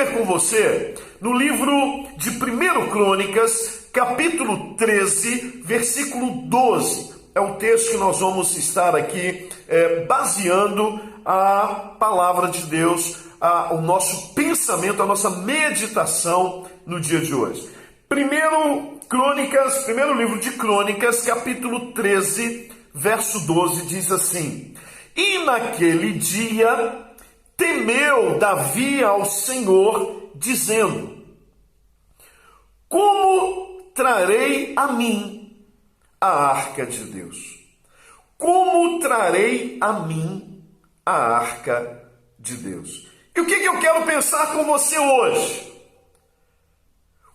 ler com você no livro de 1 Crônicas, capítulo 13, versículo 12. É o texto que nós vamos estar aqui baseando a palavra de Deus, o nosso pensamento, a nossa meditação no dia de hoje. Primeiro livro de Crônicas, capítulo 13, verso 12, diz assim: E naquele dia temeu Davi ao Senhor, dizendo: Como trarei a mim a arca de Deus? Como trarei a mim a arca de Deus? E o que eu quero pensar com você hoje?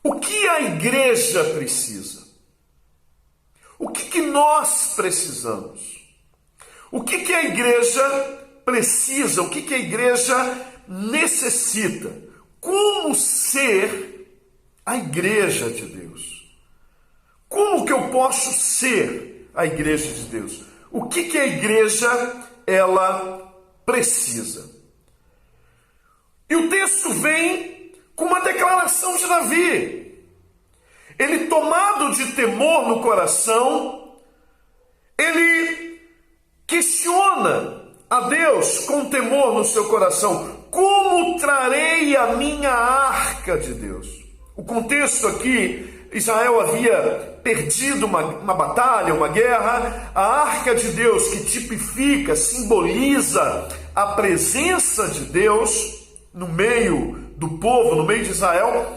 O que a igreja precisa? O que nós precisamos? O que a igreja precisa? O que a igreja necessita? Como ser a igreja de Deus? Como que eu posso ser a igreja de Deus? O que a igreja ela precisa? E o texto vem com uma declaração de Davi. Ele, tomado de temor no coração, ele questiona a Deus com temor no seu coração: como trarei a minha arca de Deus? O contexto aqui, Israel havia perdido uma batalha, uma guerra. A arca de Deus, que tipifica, simboliza a presença de Deus no meio do povo, no meio de Israel,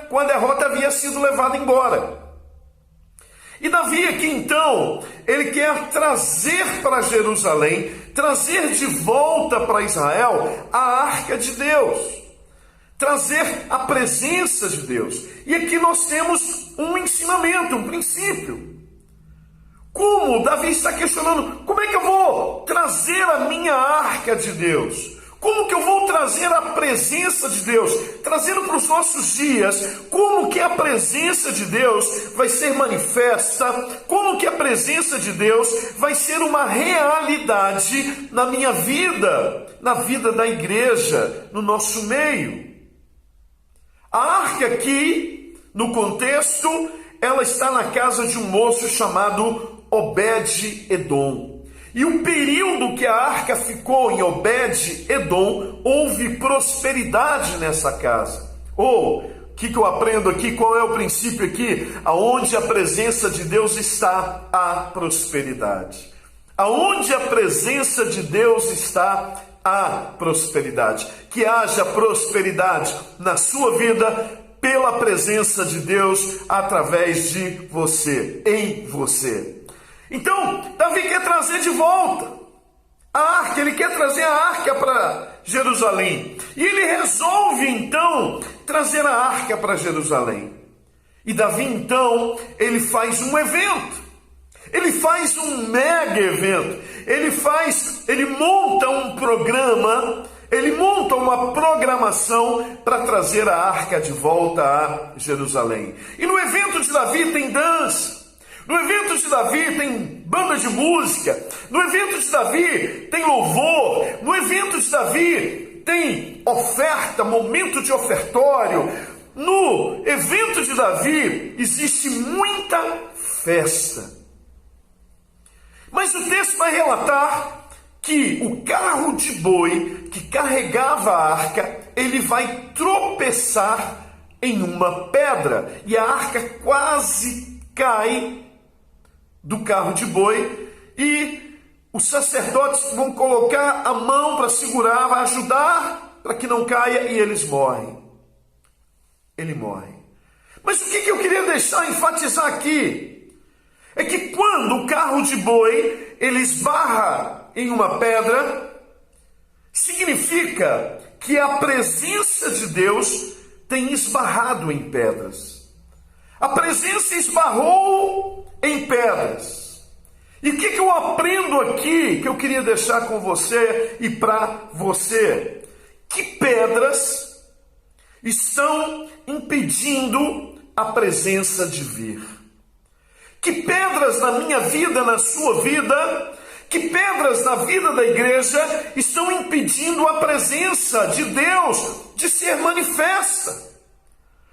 com a derrota, havia sido levada embora. E Davi aqui então, ele quer trazer para Jerusalém, trazer de volta para Israel a arca de Deus, trazer a presença de Deus. E aqui nós temos um ensinamento, um princípio. Como Davi está questionando: como é que eu vou trazer a minha arca de Deus? Como que eu vou trazer a presença de Deus? Trazendo para os nossos dias, como que a presença de Deus vai ser manifesta? Como que a presença de Deus vai ser uma realidade na minha vida, na vida da igreja, no nosso meio? A arca aqui, no contexto, ela está na casa de um moço chamado Obed-Edom. E o período que a arca ficou em Obed-Edom, houve prosperidade nessa casa. O que eu aprendo aqui? Qual é o princípio aqui? Aonde a presença de Deus está, há prosperidade. Aonde a presença de Deus está, há prosperidade. Que haja prosperidade na sua vida pela presença de Deus através de você, em você. Então, Davi quer trazer de volta a arca, ele quer trazer a arca para Jerusalém. E ele resolve, então, trazer a arca para Jerusalém. E Davi, então, ele faz um evento. Ele faz um mega evento. Ele monta um programa, ele monta uma programação para trazer a arca de volta a Jerusalém. E no evento de Davi tem dança. No evento de Davi tem banda de música. No evento de Davi tem louvor. No evento de Davi tem oferta, momento de ofertório. No evento de Davi existe muita festa. Mas o texto vai relatar que o carro de boi que carregava a arca, ele vai tropeçar em uma pedra. E a arca quase cai do carro de boi, e os sacerdotes vão colocar a mão para segurar, vai ajudar para que não caia, e eles morrem. Ele morre. Mas o que eu queria enfatizar aqui, é que quando o carro de boi ele esbarra em uma pedra, significa que a presença de Deus tem esbarrado em pedras. A presença esbarrou em pedras. E o que eu aprendo aqui, que eu queria deixar com você e para você? Que pedras estão impedindo a presença de vir? Que pedras na minha vida, na sua vida, Que pedras na vida da igreja estão impedindo a presença de Deus de ser manifesta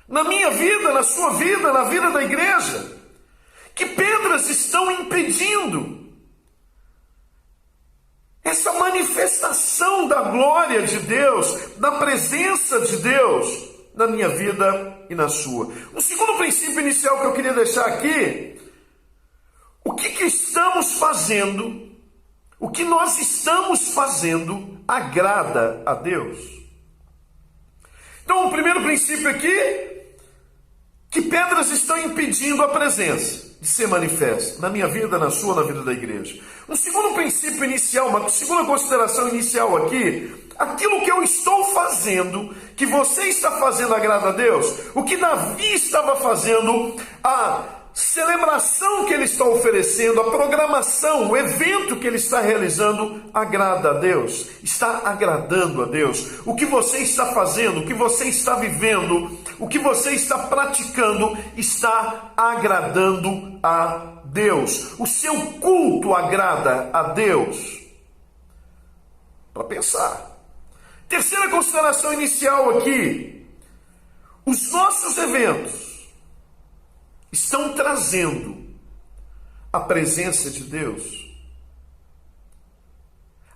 na minha vida, na sua vida, na vida da igreja? Que pedras estão impedindo essa manifestação da glória de Deus, da presença de Deus na minha vida e na sua? Um segundo princípio inicial que eu queria deixar aqui: o que estamos fazendo, o que nós estamos fazendo agrada a Deus? Então, o primeiro princípio aqui: que pedras estão impedindo a presença de ser manifesta na minha vida, na sua, na vida da igreja. Um segundo princípio inicial, uma segunda consideração inicial aqui: aquilo que eu estou fazendo, que você está fazendo, agrada a Deus? O que Davi estava fazendo, a celebração que ele está oferecendo, a programação, o evento que ele está realizando, agrada a Deus? Está agradando a Deus? O que você está fazendo, o que você está vivendo, o que você está praticando, está agradando a Deus? O seu culto agrada a Deus? Para pensar. Terceira consideração inicial aqui: os nossos eventos estão trazendo a presença de Deus?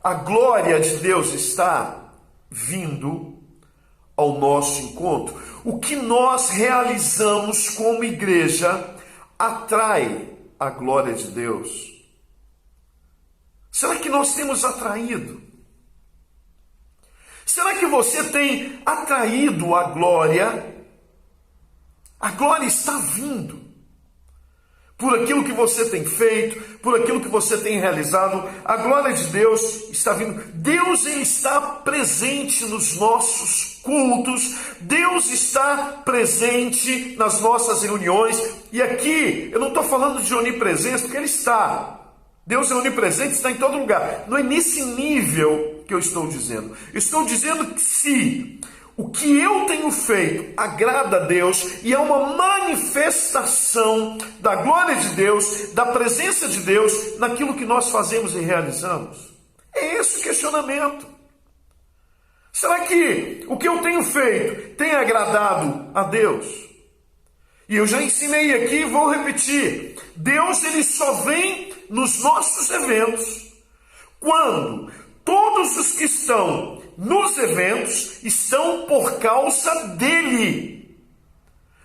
A glória de Deus está vindo ao nosso encontro? O que nós realizamos como igreja atrai a glória de Deus? Será que nós temos atraído? Será que você tem atraído a glória? A glória está vindo por aquilo que você tem feito, por aquilo que você tem realizado. A glória de Deus está vindo. Deus, ele está presente nos nossos cultos. Deus está presente nas nossas reuniões. E aqui eu não estou falando de onipresença, porque ele está. Deus é onipresente, está em todo lugar. Não é nesse nível que eu estou dizendo. Eu estou dizendo que se o que eu tenho feito agrada a Deus e é uma manifestação da glória de Deus, da presença de Deus naquilo que nós fazemos e realizamos. É esse o questionamento. Será que o que eu tenho feito tem agradado a Deus? E eu já ensinei aqui e vou repetir: Deus, ele só vem nos nossos eventos quando todos os que estão nos eventos estão por causa dele.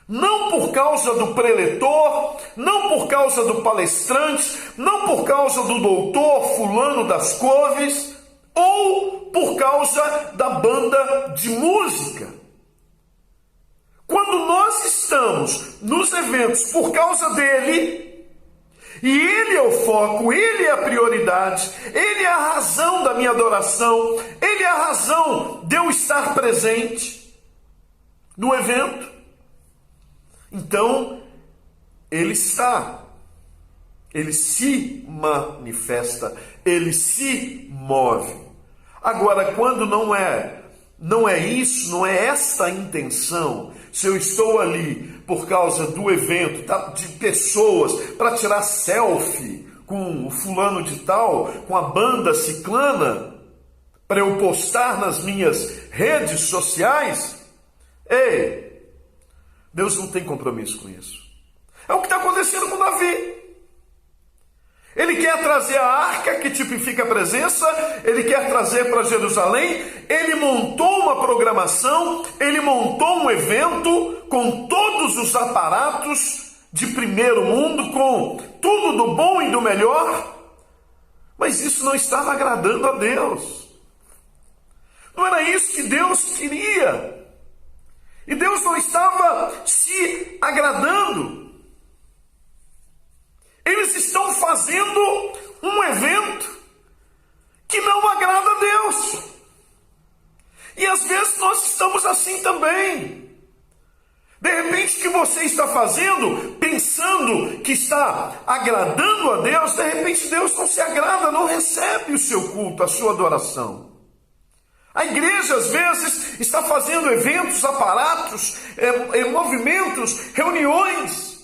Não por causa do preletor, não por causa do palestrante, não por causa do doutor fulano das couves, ou por causa da banda de música. Quando nós estamos nos eventos por causa dele, e ele é o foco, ele é a prioridade, ele é a razão da minha adoração, ele é a razão de eu estar presente no evento, então ele está, ele se manifesta, ele se move. Agora, quando não é isso, não é essa a intenção, se eu estou ali por causa do evento, de pessoas, para tirar selfie com o fulano de tal, com a banda ciclana, para eu postar nas minhas redes sociais, ei, Deus não tem compromisso com isso. É o que está acontecendo com Davi. Ele quer trazer a arca que tipifica a presença, ele quer trazer para Jerusalém, ele montou uma programação, ele montou um evento com todos os aparatos de primeiro mundo, com tudo do bom e do melhor, mas isso não estava agradando a Deus. Não era isso que Deus queria. E Deus não estava se agradando. Eles estão fazendo um evento que não agrada a Deus. E às vezes nós estamos assim também. De repente, o que você está fazendo, pensando que está agradando a Deus, de repente Deus não se agrada, não recebe o seu culto, a sua adoração. A igreja, às vezes, está fazendo eventos, aparatos, movimentos, reuniões,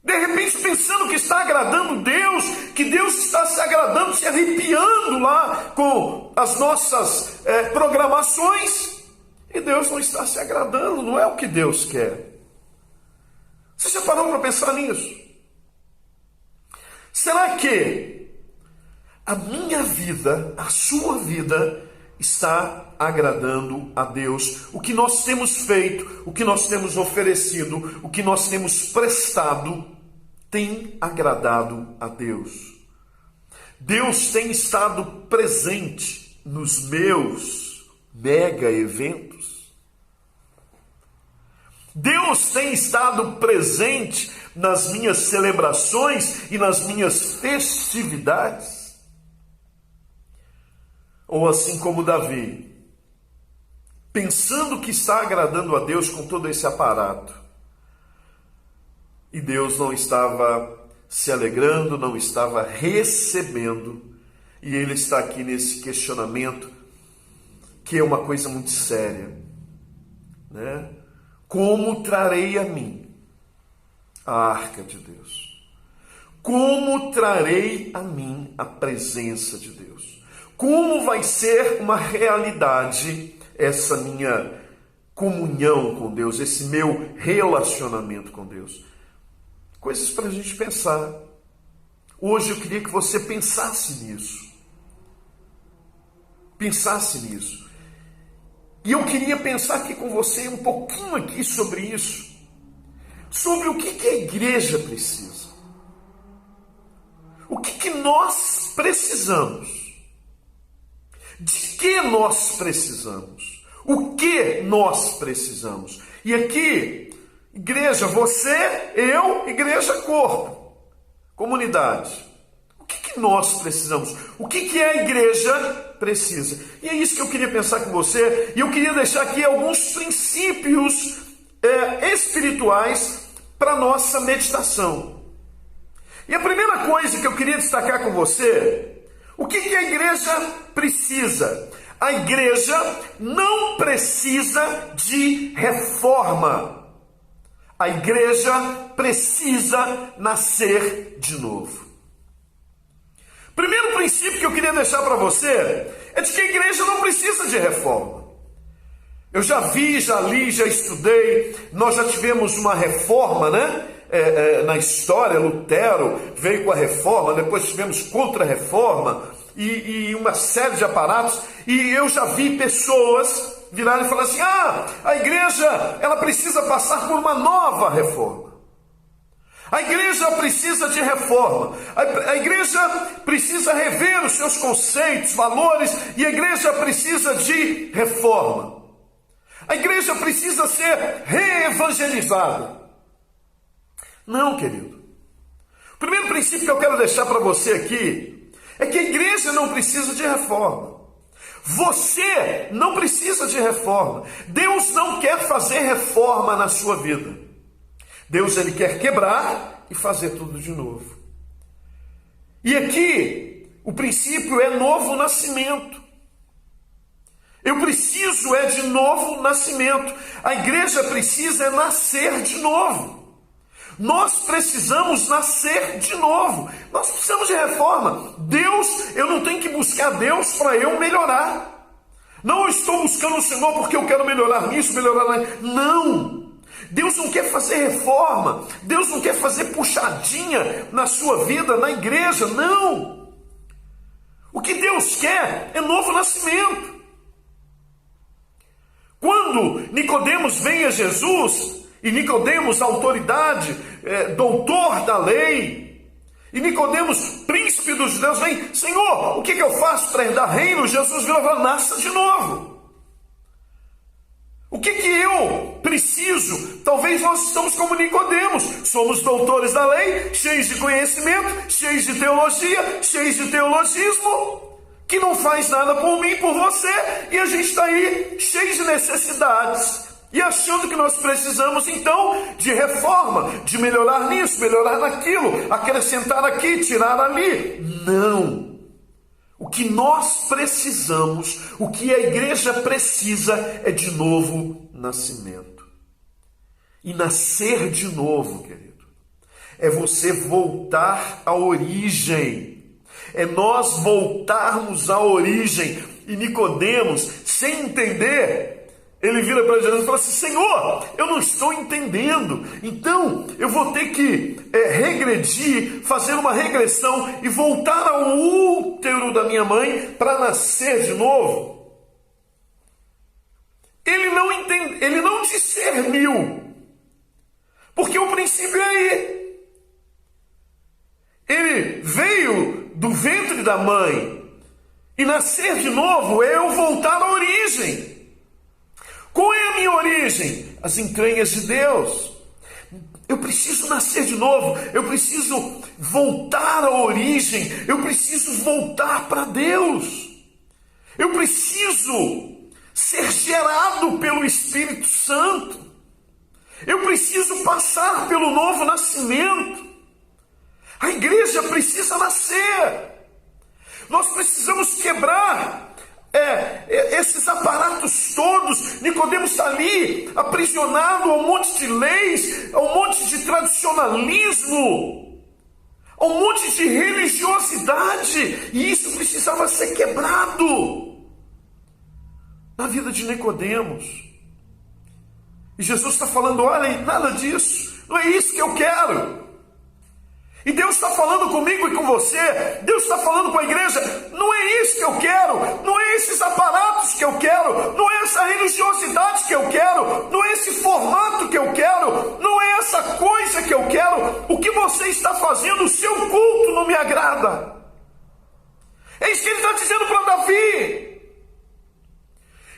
De repente pensando que está agradando Deus, que Deus está se agradando, se arrepiando lá com as nossas programações, e Deus não está se agradando, não é o que Deus quer. Você já parou para pensar nisso? Será que a minha vida, a sua vida, está agradando a Deus? O que nós temos feito, o que nós temos oferecido, o que nós temos prestado, tem agradado a Deus? Deus tem estado presente nos meus mega eventos? Deus tem estado presente nas minhas celebrações e nas minhas festividades? Ou assim como Davi, pensando que está agradando a Deus com todo esse aparato, e Deus não estava se alegrando, não estava recebendo, e ele está aqui nesse questionamento, que é uma coisa muito séria, né? Como trarei a mim a arca de Deus? Como trarei a mim a presença de Deus? Como vai ser uma realidade essa minha comunhão com Deus, esse meu relacionamento com Deus? Coisas para a gente pensar. Hoje eu queria que você pensasse nisso. Pensasse nisso. E eu queria pensar aqui com você um pouquinho aqui sobre isso. Sobre o que a igreja precisa. O que nós precisamos. De que nós precisamos. O que nós precisamos. E aqui, igreja, você, eu, igreja, corpo, comunidade. O que nós precisamos? O que a igreja precisa? E é isso que eu queria pensar com você. E eu queria deixar aqui alguns princípios espirituais para nossa meditação. E a primeira coisa que eu queria destacar com você, o que a igreja precisa? A igreja não precisa de reforma. A igreja precisa nascer de novo. Primeiro princípio que eu queria deixar para você é de que a igreja não precisa de reforma. Eu já vi, já li, já estudei, nós já tivemos uma reforma, né? Na história, Lutero veio com a reforma, depois tivemos contra-reforma e uma série de aparatos, e eu já vi pessoas virarem e falar assim, a igreja, ela precisa passar por uma nova reforma. A igreja precisa de reforma, a igreja precisa rever os seus conceitos, valores, e a igreja precisa de reforma. A igreja precisa ser reevangelizada. Não, querido. O primeiro princípio que eu quero deixar para você aqui é que a igreja não precisa de reforma. Você não precisa de reforma. Deus não quer fazer reforma na sua vida. Deus, ele quer quebrar e fazer tudo de novo. E aqui, o princípio é novo nascimento. Eu preciso de novo nascimento. A igreja precisa nascer de novo. Nós precisamos nascer de novo. Nós precisamos de reforma. Deus, eu não tenho que buscar Deus para eu melhorar. Não, eu estou buscando o Senhor porque eu quero melhorar nisso, melhorar naquilo. Não. Deus não quer fazer reforma, Deus não quer fazer puxadinha na sua vida, na igreja, não. O que Deus quer é novo nascimento. Quando Nicodemos vem a Jesus, e Nicodemos, autoridade, doutor da lei, e Nicodemos, príncipe dos judeus, vem, Senhor, o que eu faço para herdar reino? Jesus virou e falou, nasça de novo. O que eu preciso? Talvez nós estamos como Nicodemos, somos doutores da lei, cheios de conhecimento, cheios de teologia, cheios de teologismo, que não faz nada por mim e por você, e a gente está aí cheio de necessidades, e achando que nós precisamos então de reforma, de melhorar nisso, melhorar naquilo, acrescentar aqui, tirar ali. Não! O que nós precisamos, o que a igreja precisa é de novo nascimento. E nascer de novo, querido, é você voltar à origem. É nós voltarmos à origem. E Nicodemos, sem entender, ele vira para Jesus e fala assim: Senhor, eu não estou entendendo, então eu vou ter que regredir, fazer uma regressão e voltar ao útero da minha mãe para nascer de novo. Ele não discerniu, porque o princípio é aí. Ele veio do ventre da mãe, e nascer de novo é eu voltar à origem. Qual é a minha origem? As entranhas de Deus. Eu preciso nascer de novo, eu preciso voltar à origem, eu preciso voltar para Deus. Eu preciso ser gerado pelo Espírito Santo. Eu preciso passar pelo novo nascimento. A igreja precisa nascer. Nós precisamos quebrar esses aparatos todos. Nicodemos está ali, aprisionado a um monte de leis, a um monte de tradicionalismo, a um monte de religiosidade, e isso precisava ser quebrado na vida de Nicodemos. E Jesus está falando: olha, nada disso, não é isso que eu quero. E Deus está falando comigo e com você, Deus está falando com a igreja: não é isso que eu quero, não é esses aparatos que eu quero, não é essa religiosidade que eu quero, não é esse formato que eu quero, não é essa coisa que eu quero. O que você está fazendo, o seu culto não me agrada. É isso que ele está dizendo para Davi.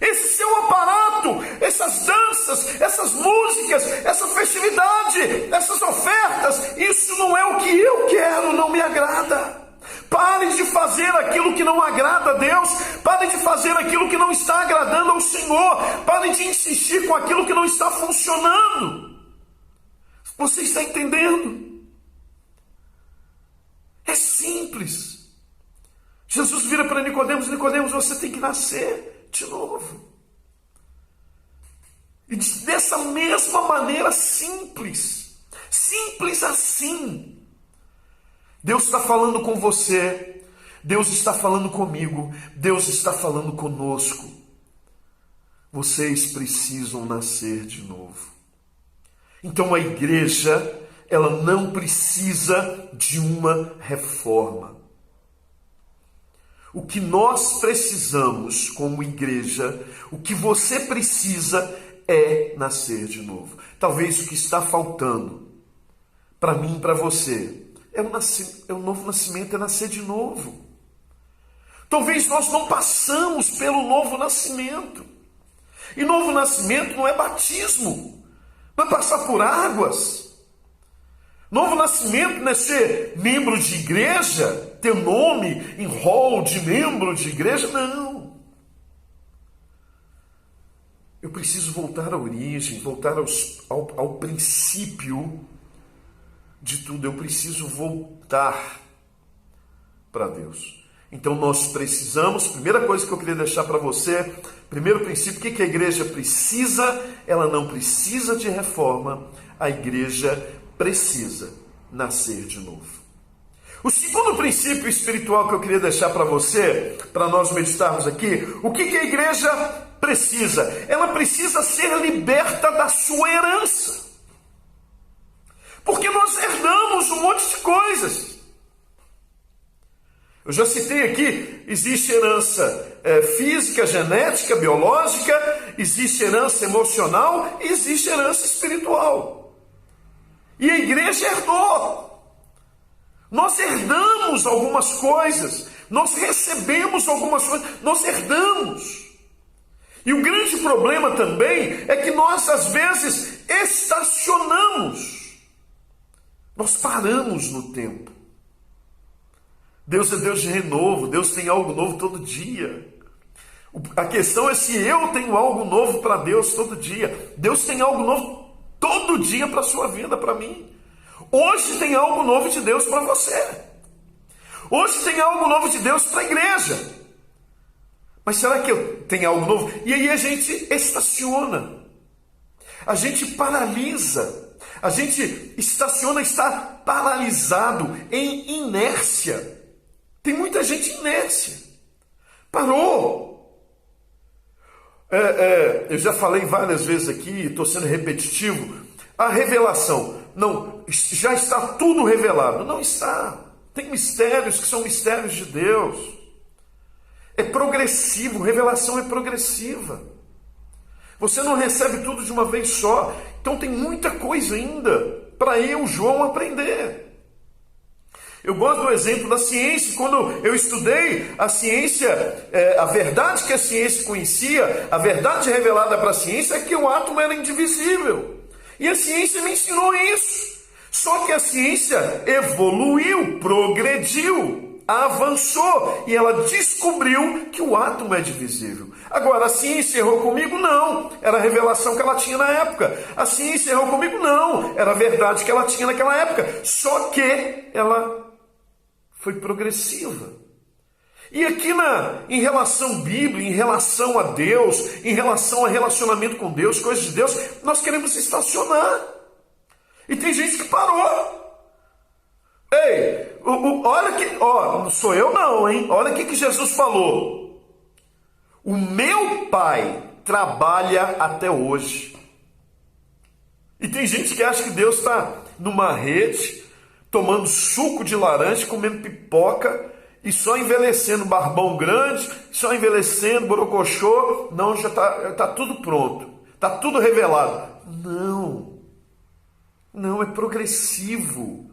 Esse seu aparato, essas danças, essas músicas, essa festividade, essas ofertas, isso não é o que eu quero, não me agrada. Pare de fazer aquilo que não agrada a Deus, pare de fazer aquilo que não está agradando ao Senhor, pare de insistir com aquilo que não está funcionando. Você está entendendo? É simples. Jesus vira para Nicodemos: Nicodemos, você tem que nascer de novo. E dessa mesma maneira simples assim, Deus está falando com você, Deus está falando comigo, Deus está falando conosco. Vocês precisam nascer de novo. Então a igreja, ela não precisa de uma reforma. O que nós precisamos como igreja, o que você precisa é nascer de novo. Talvez o que está faltando para mim e para você é um novo nascimento, é nascer de novo. Talvez nós não passamos pelo novo nascimento. E novo nascimento não é batismo, não é passar por águas. Novo nascimento não é ser membro de igreja, ter nome em hall de membro de igreja, não. Eu preciso voltar à origem, voltar ao princípio de tudo. Eu preciso voltar para Deus. Então nós precisamos, primeira coisa que eu queria deixar para você, primeiro princípio, o que a igreja precisa? Ela não precisa de reforma, a igreja precisa nascer de novo. O segundo princípio espiritual que eu queria deixar para você, para nós meditarmos aqui, o que a igreja precisa? Ela precisa ser liberta da sua herança. Porque nós herdamos um monte de coisas. Eu já citei aqui, existe herança física, genética, biológica, existe herança emocional e existe herança espiritual. E a igreja herdou. Nós herdamos algumas coisas, nós recebemos algumas coisas, nós herdamos. E o grande problema também é que nós, às vezes, estacionamos. Nós paramos no tempo. Deus é Deus de renovo, Deus tem algo novo todo dia. A questão é se eu tenho algo novo para Deus todo dia. Deus tem algo novo todo dia para a sua vida, para mim. Hoje tem algo novo de Deus para você. Hoje tem algo novo de Deus para a igreja. Mas será que tem algo novo? E aí a gente estaciona. A gente paralisa, a gente estaciona, está paralisado, em inércia. Tem muita gente em inércia. Parou. Eu já falei várias vezes aqui, estou sendo repetitivo, a revelação. Não, já está tudo revelado. Não está. Tem mistérios que são mistérios de Deus. É progressivo, revelação é progressiva. Você não recebe tudo de uma vez só. Então tem muita coisa ainda para eu, João, aprender. Eu gosto do exemplo da ciência. Quando eu estudei a ciência, a verdade que a ciência conhecia, a verdade revelada para a ciência é que o átomo era indivisível. E a ciência me ensinou isso. Só que a ciência evoluiu, progrediu, avançou e ela descobriu que o átomo é divisível. Agora, a ciência errou comigo? Não. Era a revelação que ela tinha na época. A ciência errou comigo? Não. Era a verdade que ela tinha naquela época. Só que ela foi progressiva. E aqui em relação à Bíblia, em relação a Deus, em relação a relacionamento com Deus, coisas de Deus, nós queremos estacionar. E tem gente que parou. Ei, olha que, não sou eu não, hein? Olha o que Jesus falou. O meu Pai trabalha até hoje. E tem gente que acha que Deus está numa rede, tomando suco de laranja, comendo pipoca e só envelhecendo barbão grande, só envelhecendo borocochô. Não, já está tudo pronto, está tudo revelado. Não, é progressivo.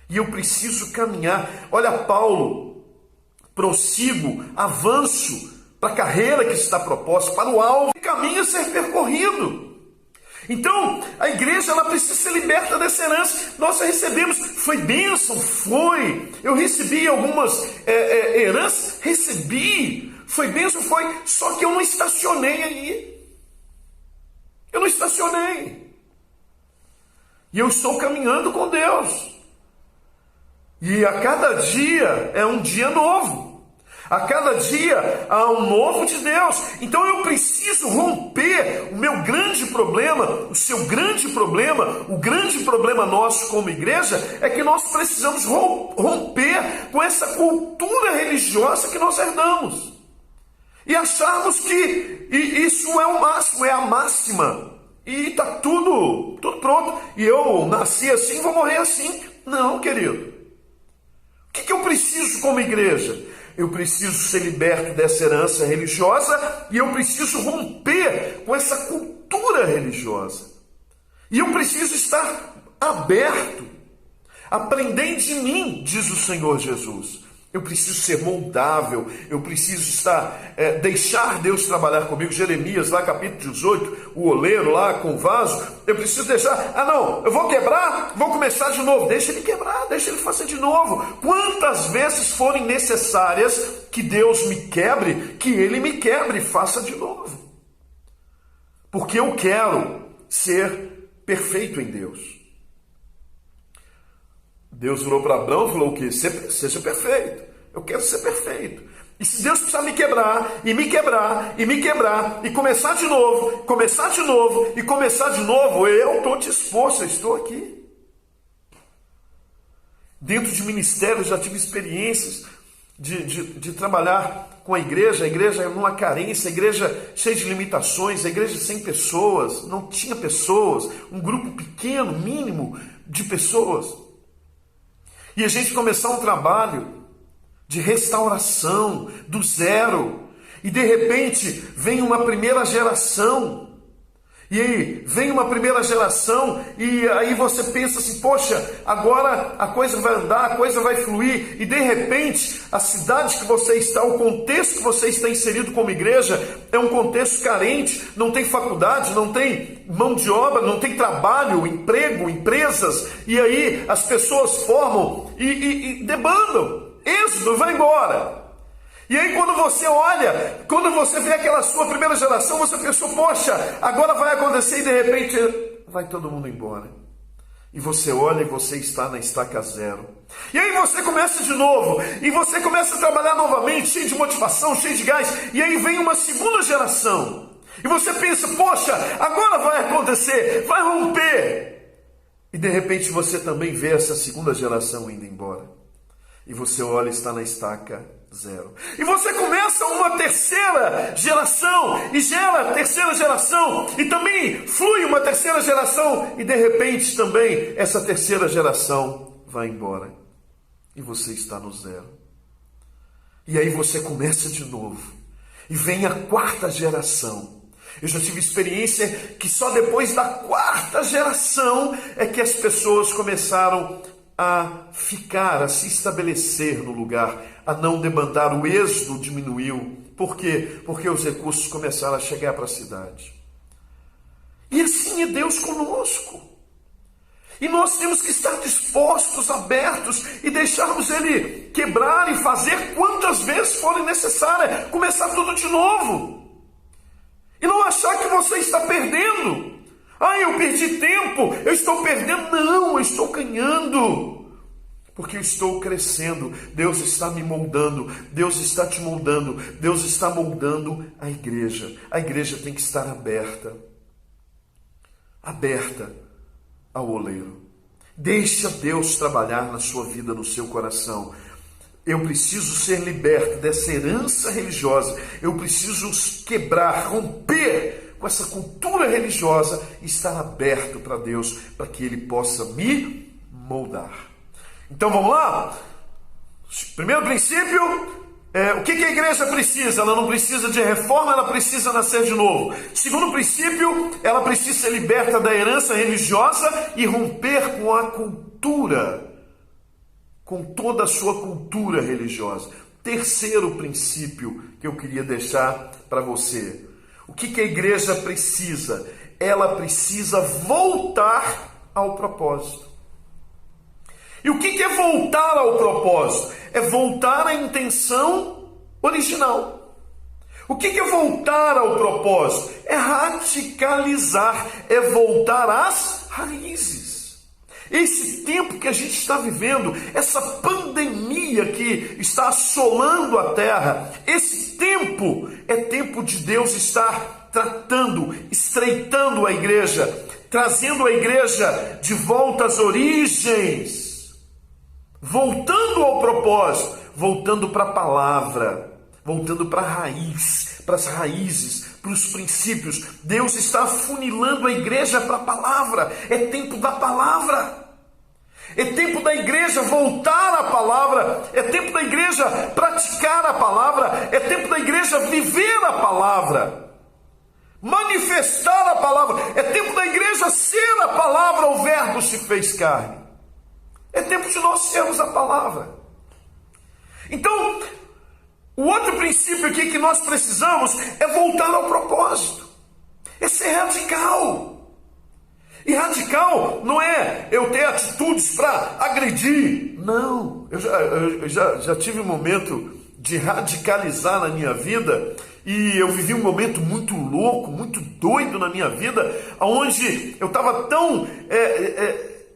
E eu preciso caminhar. Olha, Paulo, prossigo, avanço para a carreira que está proposta, para o alvo, o caminho a ser percorrido. Então, a igreja ela precisa ser liberta dessa herança. Nós recebemos, foi bênção, foi. Eu recebi algumas heranças, foi bênção, foi. Só que eu não estacionei aí. Eu não estacionei. E eu estou caminhando com Deus. E a cada dia é um dia novo. A cada dia há um novo de Deus. Então eu preciso romper o meu grande problema, o seu grande problema, o grande problema nosso como igreja, é que nós precisamos romper com essa cultura religiosa que nós herdamos. E acharmos que isso é o máximo, é a máxima. E está tudo pronto. E eu nasci assim, vou morrer assim. Não, querido. O que eu preciso como igreja? Eu preciso ser liberto dessa herança religiosa e eu preciso romper com essa cultura religiosa. E eu preciso estar aberto. Aprendei de mim, diz o Senhor Jesus. Eu preciso ser moldável, eu preciso deixar Deus trabalhar comigo. Jeremias, lá capítulo 18, o oleiro lá com o vaso, eu preciso deixar, eu vou quebrar, vou começar de novo. Deixa ele quebrar, deixa ele fazer de novo. Quantas vezes forem necessárias que Deus me quebre, que ele me quebre e faça de novo. Porque eu quero ser perfeito em Deus. Deus virou para Abraão e falou o quê? Seja perfeito. Eu quero ser perfeito. E se Deus precisar me quebrar, e me quebrar, e me quebrar, e começar de novo, eu estou disposto, eu estou aqui. Dentro de ministérios, já tive experiências de trabalhar com a igreja numa carência, a igreja cheia de limitações, a igreja sem pessoas, não tinha pessoas, um grupo pequeno, mínimo de pessoas. E a gente começar um trabalho de restauração, do zero. E de repente vem uma primeira geração. E aí vem uma primeira geração e aí você pensa assim, poxa, agora a coisa vai andar, a coisa vai fluir. E de repente a cidade que você está, o contexto que você está inserido como igreja é um contexto carente, não tem faculdade, não tem mão de obra, não tem trabalho, emprego, empresas. E aí as pessoas formam e debandam, êxodo, vai embora. E aí quando você olha, quando você vê aquela sua primeira geração, você pensou, poxa, agora vai acontecer e de repente vai todo mundo embora. E você olha e você está na estaca zero. E aí você começa de novo, e você começa a trabalhar novamente, cheio de motivação, cheio de gás. E aí vem uma segunda geração. E você pensa, poxa, agora vai acontecer, vai romper. E de repente você também vê essa segunda geração indo embora. E você olha e está na estaca zero. E você começa uma terceira geração, e gera a terceira geração, e também flui uma terceira geração, e de repente também essa terceira geração vai embora. E você está no zero. E aí você começa de novo. E vem a quarta geração. Eu já tive experiência que só depois da quarta geração é que as pessoas começaram a ficar, a se estabelecer no lugar, a não demandar, o êxodo diminuiu. Por quê? Porque os recursos começaram a chegar para a cidade. E assim é Deus conosco. E nós temos que estar dispostos, abertos e deixarmos Ele quebrar e fazer quantas vezes forem necessárias. Começar tudo de novo. E não achar que você está perdendo. Ah, eu perdi tempo, eu estou perdendo. Não, eu estou ganhando. Porque eu estou crescendo. Deus está me moldando. Deus está te moldando. Deus está moldando a igreja. A igreja tem que estar aberta. Aberta ao oleiro. Deixa Deus trabalhar na sua vida, no seu coração. Eu preciso ser liberto dessa herança religiosa. Eu preciso quebrar, romper com essa cultura religiosa e estar aberto para Deus, para que Ele possa me moldar. Então vamos lá? Primeiro princípio, o que a igreja precisa? Ela não precisa de reforma, ela precisa nascer de novo. Segundo princípio, ela precisa ser liberta da herança religiosa e romper com a cultura, com toda a sua cultura religiosa. Terceiro princípio que eu queria deixar para você. O que a igreja precisa? Ela precisa voltar ao propósito. E o que é voltar ao propósito? É voltar à intenção original. O que é voltar ao propósito? É radicalizar, é voltar às raízes. Esse tempo que a gente está vivendo, essa pandemia que está assolando a terra, esse tempo é tempo de Deus estar tratando, estreitando a igreja, trazendo a igreja de volta às origens. Voltando ao propósito, voltando para a palavra, voltando para a raiz, para as raízes, para os princípios. Deus está afunilando a igreja para a palavra. É tempo da palavra. É tempo da igreja voltar à palavra. É tempo da igreja praticar a palavra. É tempo da igreja viver a palavra. Manifestar a palavra. É tempo da igreja ser a palavra. O verbo se fez carne. É tempo de nós sermos a palavra. Então, o outro princípio aqui que nós precisamos é voltar ao propósito. É ser radical. E radical não é eu ter atitudes para agredir. Não. Eu já tive um momento de radicalizar na minha vida. E eu vivi um momento muito louco, muito doido na minha vida, onde eu estava tão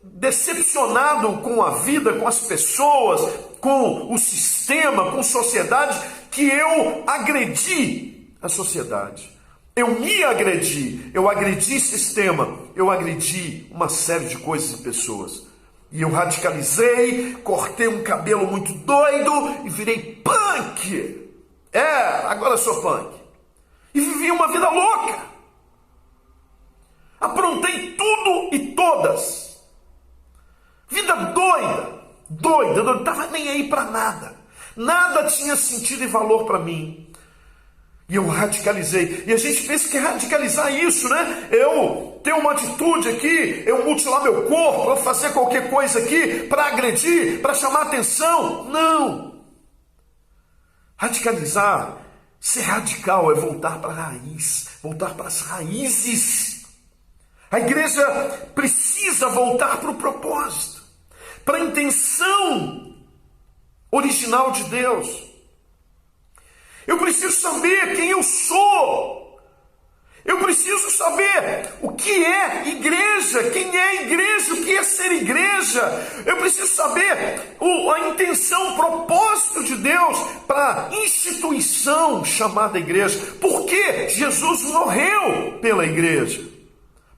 decepcionado com a vida, com as pessoas, com o sistema, com a sociedade, que eu agredi a sociedade. Eu me agredi, eu agredi sistema, eu agredi uma série de coisas e pessoas. E eu radicalizei, cortei um cabelo muito doido e virei punk. Agora eu sou punk. E vivi uma vida louca. Aprontei tudo e todas. Vida doida, eu não estava nem aí para nada. Nada tinha sentido e valor para mim. E eu radicalizei. E a gente pensa que radicalizar é isso, né? Eu ter uma atitude aqui, eu mutilar meu corpo, eu fazer qualquer coisa aqui para agredir, para chamar atenção. Não. Radicalizar, ser radical é voltar para a raiz, voltar para as raízes. A igreja precisa voltar para o propósito, para a intenção original de Deus. Eu preciso saber quem eu sou. Eu preciso saber o que é igreja, quem é igreja, o que é ser igreja. Eu preciso saber a intenção, o propósito de Deus para a instituição chamada igreja. Por que Jesus morreu pela igreja?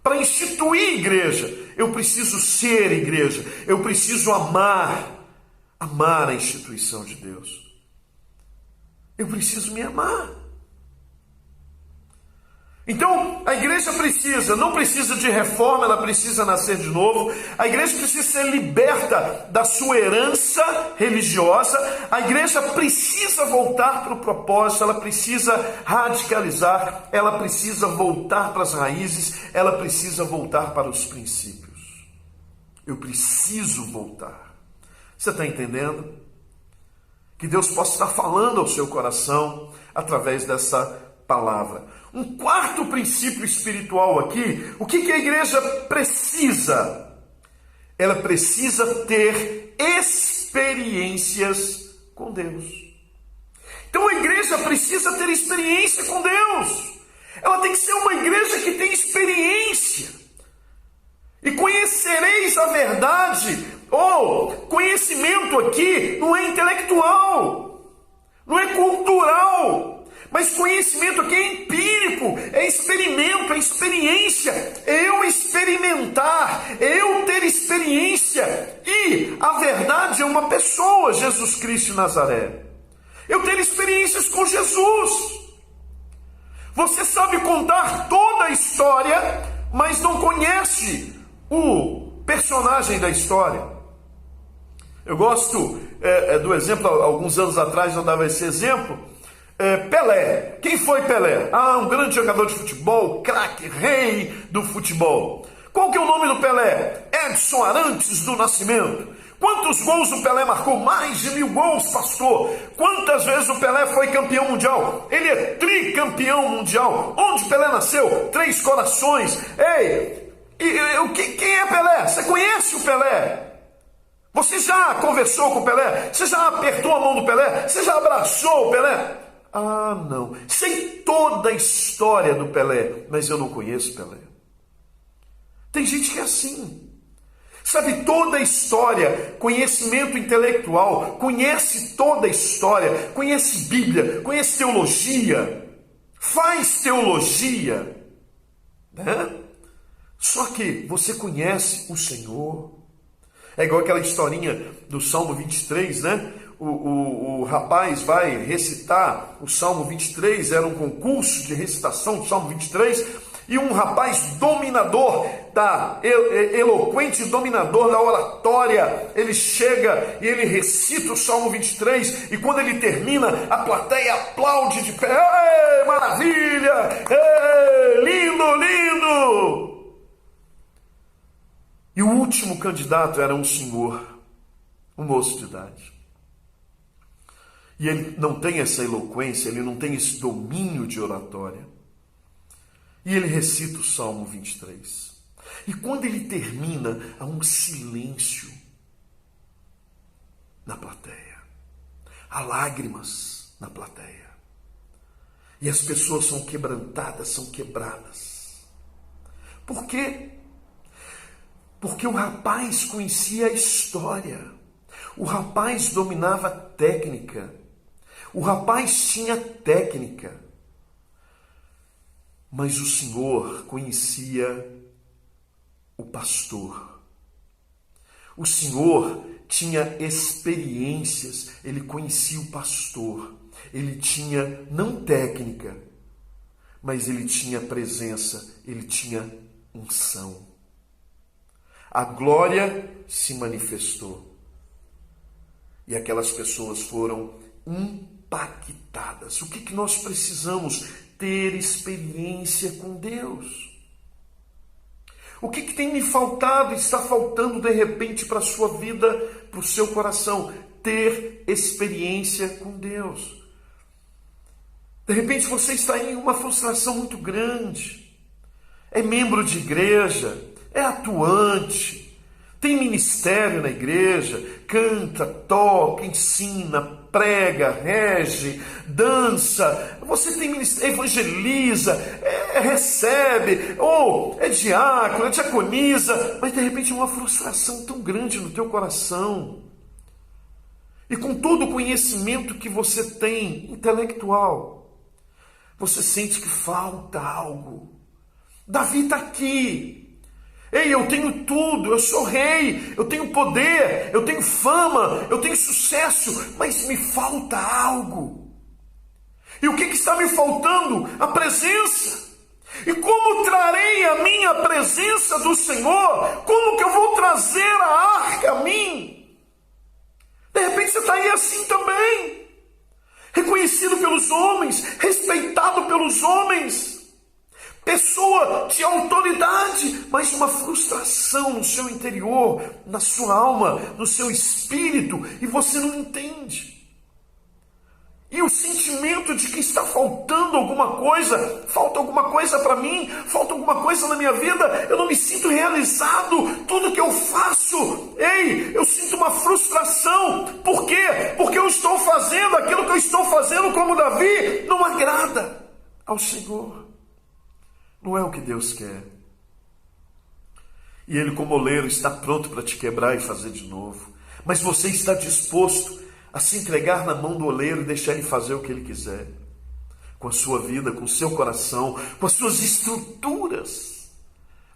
Para instituir igreja. Eu preciso ser igreja. Eu preciso amar a instituição de Deus. Eu preciso me amar. Então, a igreja não precisa de reforma, ela precisa nascer de novo. A igreja precisa ser liberta da sua herança religiosa. A igreja precisa voltar para o propósito, ela precisa radicalizar, ela precisa voltar para as raízes, ela precisa voltar para os princípios. Eu preciso voltar. Você está entendendo? Que Deus possa estar falando ao seu coração através dessa palavra. Um quarto princípio espiritual aqui, o que a igreja precisa? Ela precisa ter experiências com Deus. Então a igreja precisa ter experiência com Deus. Ela tem que ser uma igreja que tem experiência. E conhecereis a verdade, conhecimento aqui não é intelectual, não é cultural. Mas conhecimento aqui é empírico, é experimento, é experiência. Eu experimentar, eu ter experiência. E a verdade é uma pessoa, Jesus Cristo de Nazaré. Eu ter experiências com Jesus. Você sabe contar toda a história, mas não conhece o personagem da história. Eu gosto do exemplo, alguns anos atrás eu dava esse exemplo. Pelé. Quem foi Pelé? Um grande jogador de futebol, craque, rei do futebol. Qual que é o nome do Pelé? Edson Arantes do Nascimento. Quantos gols o Pelé marcou? Mais de 1000 gols, pastor. Quantas vezes o Pelé foi campeão mundial? Ele é tricampeão mundial. Onde Pelé nasceu? Três Corações. Quem é Pelé? Você conhece o Pelé? Você já conversou com o Pelé? Você já apertou a mão do Pelé? Você já abraçou o Pelé? Não. Sei toda a história do Pelé, mas eu não conheço Pelé. Tem gente que é assim. Sabe toda a história, conhecimento intelectual, conhece toda a história, conhece Bíblia, conhece teologia, faz teologia, né? Só que você conhece o Senhor. É igual aquela historinha do Salmo 23, né? O rapaz vai recitar o Salmo 23, era um concurso de recitação do Salmo 23, e um rapaz dominador, eloquente dominador da oratória, ele chega e ele recita o Salmo 23, e quando ele termina, a plateia aplaude de pé. Ei, maravilha! Ei, lindo, lindo! E o último candidato era um senhor, um moço de idade. E ele não tem essa eloquência, ele não tem esse domínio de oratória. E ele recita o Salmo 23. E quando ele termina, há um silêncio na plateia. Há lágrimas na plateia. E as pessoas são quebrantadas, são quebradas. Por quê? Porque o rapaz conhecia a história. O rapaz dominava a técnica. O rapaz tinha técnica. Mas o Senhor conhecia o pastor. O Senhor tinha experiências, ele conhecia o pastor. Ele tinha não técnica, mas ele tinha presença, ele tinha unção. A glória se manifestou. E aquelas pessoas foram impactadas. O que nós precisamos? Ter experiência com Deus. O que tem me faltado, está faltando de repente para a sua vida, para o seu coração? Ter experiência com Deus. De repente você está em uma frustração muito grande. É membro de igreja, é atuante, tem ministério na igreja, canta, toca, ensina, prega, rege, dança, você tem ministério, evangeliza, recebe, ou é diácono, é diaconisa, mas de repente uma frustração tão grande no teu coração. E com todo o conhecimento que você tem, intelectual, você sente que falta algo. Davi está aqui. Ei, eu tenho tudo, eu sou rei, eu tenho poder, eu tenho fama, eu tenho sucesso, mas me falta algo. E o que está me faltando? A presença. E como trarei a minha presença do Senhor? Como que eu vou trazer a arca a mim? De repente você está aí assim também. Reconhecido pelos homens, respeitado pelos homens. Pessoa de autoridade, mas uma frustração no seu interior, na sua alma, no seu espírito, e você não entende. E o sentimento de que está faltando alguma coisa, falta alguma coisa para mim, falta alguma coisa na minha vida, eu não me sinto realizado, tudo que eu faço, ei, eu sinto uma frustração. Por quê? Porque eu estou fazendo aquilo que eu estou fazendo como Davi, não agrada ao Senhor. Não é o que Deus quer. E Ele, como oleiro, está pronto para te quebrar e fazer de novo. Mas você está disposto a se entregar na mão do oleiro e deixar Ele fazer o que Ele quiser. Com a sua vida, com o seu coração, com as suas estruturas.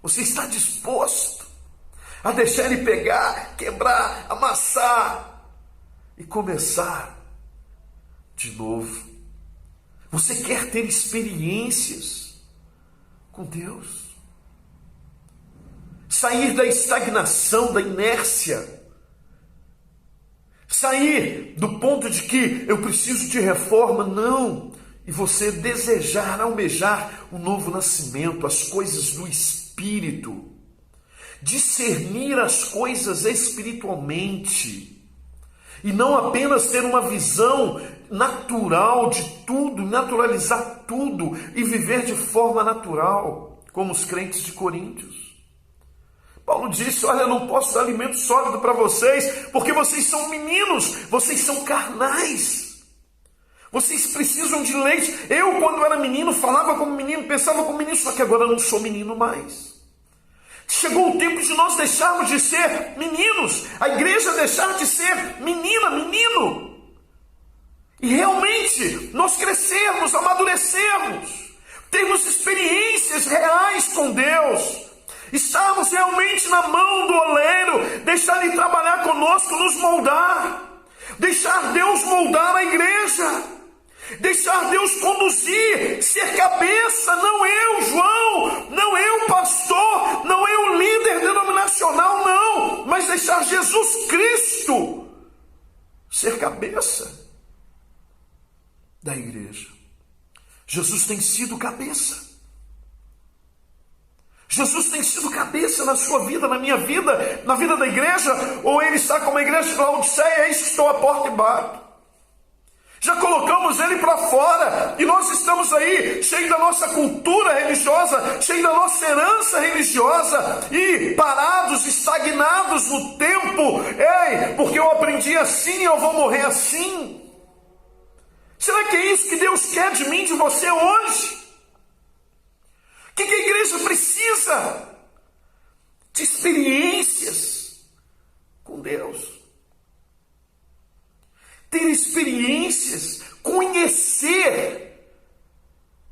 Você está disposto a deixar Ele pegar, quebrar, amassar e começar de novo. Você quer ter experiências com Deus, sair da estagnação, da inércia, sair do ponto de que eu preciso de reforma, não, e você desejar, almejar um novo nascimento, as coisas do Espírito, discernir as coisas espiritualmente, e não apenas ter uma visão natural de tudo, naturalizar tudo e viver de forma natural, como os crentes de Coríntios. Paulo disse, olha, eu não posso dar alimento sólido para vocês, porque vocês são meninos, vocês são carnais. Vocês precisam de leite. Eu, quando era menino, falava como menino, pensava como menino, só que agora eu não sou menino mais. Chegou o tempo de nós deixarmos de ser meninos, a igreja deixar de ser menina, menino. E realmente nós crescermos, amadurecermos, termos experiências reais com Deus, estarmos realmente na mão do oleiro, deixar Ele trabalhar conosco, nos moldar, deixar Deus moldar a igreja, deixar Deus conduzir, ser cabeça, não eu, João, não eu, pastor, não eu, líder denominacional, não, mas deixar Jesus Cristo ser cabeça da igreja. Jesus tem sido cabeça. Jesus tem sido cabeça na sua vida, na minha vida, na vida da igreja, ou Ele está como a igreja de Laodiceia, eis que estou à porta e bato. Já colocamos Ele para fora, e nós estamos aí, cheios da nossa cultura religiosa, cheios da nossa herança religiosa, e parados, estagnados no tempo. Ei, porque eu aprendi assim, eu vou morrer assim. Será que é isso que Deus quer de mim, de você hoje? O que a igreja precisa? De experiências com Deus. Ter experiências, conhecer,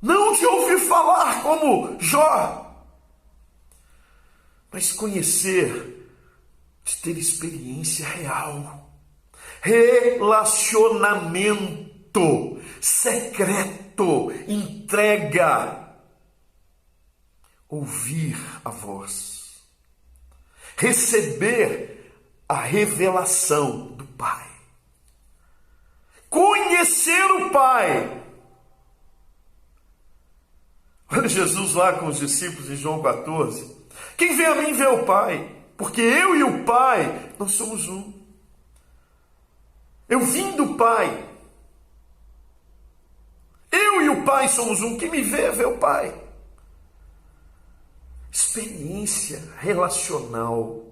não de ouvir falar como Jó, mas conhecer, de ter experiência real, relacionamento secreto, entrega, ouvir a voz, receber a revelação do Pai, conhecer o Pai. Olha Jesus lá com os discípulos em João 14, quem vê a mim vê o Pai, porque eu e o Pai, nós somos um. Eu vim do Pai, eu e o Pai somos um, quem me vê, vê o Pai. Experiência relacional.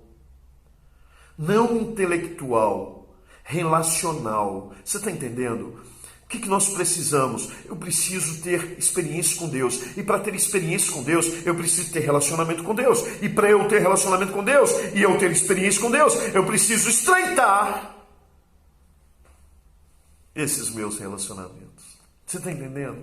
não intelectual, relacional. Você está entendendo? O que nós precisamos? Eu preciso ter experiência com Deus. E para ter experiência com Deus, eu preciso ter relacionamento com Deus. E para eu ter relacionamento com Deus, e eu ter experiência com Deus, eu preciso estreitar esses meus relacionamentos. Você está entendendo?